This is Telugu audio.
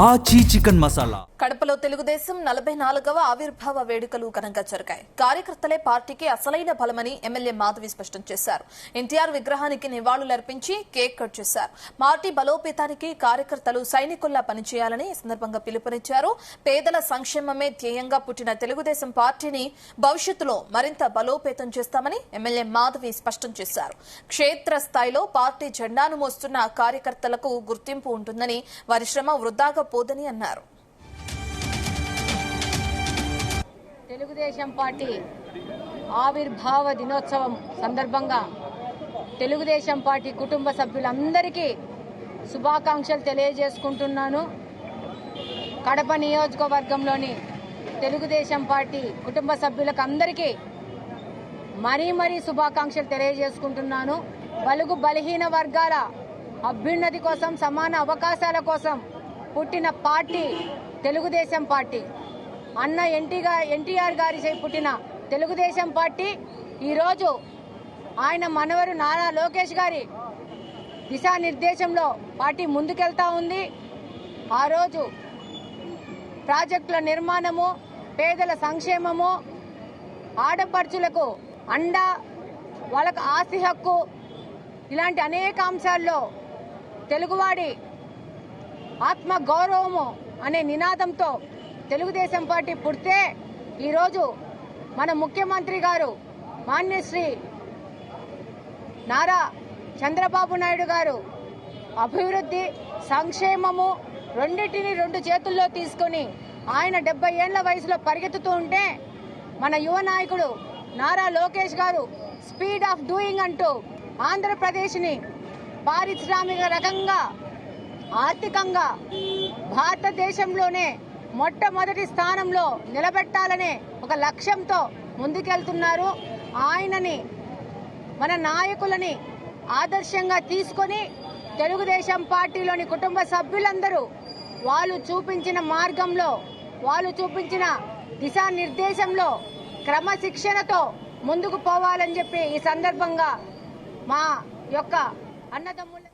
ఆచి చికెన్ మసాలా. కడపలో తెలుగుదేశం 44వ ఆవిర్భావ వేడుకలు ఘనంగా జరిగాయి. కార్యకర్తలే పార్టీకి అసలైన బలమని ఎమ్మెల్యే మాధవి స్పష్టం చేశారు. ఎన్టీఆర్ విగ్రహానికి నివాళులర్పించి కేక్ కట్ చేశారు. పార్టీ బలోపేతానికి కార్యకర్తలు సైనికుల్లా పనిచేయాలని ఈ సందర్భంగా పిలుపునిచ్చారు. పేదల సంక్షేమమే ధ్యేయంగా పుట్టిన తెలుగుదేశం పార్టీని భవిష్యత్తులో మరింత బలోపేతం చేస్తామని ఎమ్మెల్యే మాధవి స్పష్టం చేశారు. క్షేత్రస్థాయిలో పార్టీ జెండాను మోస్తున్న కార్యకర్తలకు గుర్తింపు ఉంటుందని, వారి శ్రమ వృధాగా పోదని అన్నారు. తెలుగుదేశం పార్టీ ఆవిర్భావ దినోత్సవం సందర్భంగా తెలుగుదేశం పార్టీ కుటుంబ సభ్యులందరికీ శుభాకాంక్షలు తెలియజేసుకుంటున్నాను. కడప నియోజకవర్గంలోని తెలుగుదేశం పార్టీ కుటుంబ సభ్యులకు అందరికీ మరీ శుభాకాంక్షలు తెలియజేసుకుంటున్నాను. బలుగు బలహీన వర్గాల అభ్యున్నతి కోసం, సమాన అవకాశాల కోసం పుట్టిన పార్టీ తెలుగుదేశం పార్టీ. అన్న ఎన్టీఆర్ గారి పుట్టిన తెలుగుదేశం పార్టీ ఈరోజు ఆయన మనవరు నారా లోకేష్ గారి దిశానిర్దేశంలో పార్టీ ముందుకెళ్తా ఉంది. ఆ రోజు ప్రాజెక్టుల నిర్మాణము, పేదల సంక్షేమము, ఆడపడుచులకు అండ, వాళ్ళకు ఆస్తి హక్కు, ఇలాంటి అనేక అంశాల్లో తెలుగువాడి ఆత్మ గౌరవము అనే నినాదంతో తెలుగుదేశం పార్టీ పుడితే ఈరోజు మన ముఖ్యమంత్రి గారు మాన్యశ్రీ నారా చంద్రబాబు నాయుడు గారు అభివృద్ధి, సంక్షేమము రెండింటిని రెండు చేతుల్లో తీసుకుని ఆయన 70 ఏళ్ల వయసులో పరిగెత్తుతూ ఉంటే మన యువ నాయకుడు నారా లోకేష్ గారు స్పీడ్ ఆఫ్ డూయింగ్ అంటూ ఆంధ్రప్రదేశ్ని పారిశ్రామిక రకంగా, ఆర్థికంగా భారతదేశంలోనే మొట్టమొదటి స్థానంలో నిలబెట్టాలనే ఒక లక్ష్యంతో ముందుకెళ్తున్నారు. ఆయనని, మన నాయకులని ఆదర్శంగా తీసుకొని తెలుగుదేశం పార్టీలోని కుటుంబ సభ్యులందరూ వాళ్ళు చూపించిన మార్గంలో, వాళ్ళు చూపించిన దిశానిర్దేశంలో క్రమశిక్షణతో ముందుకు పోవాలని చెప్పి ఈ సందర్భంగా మా యొక్క అన్నదమ్ముల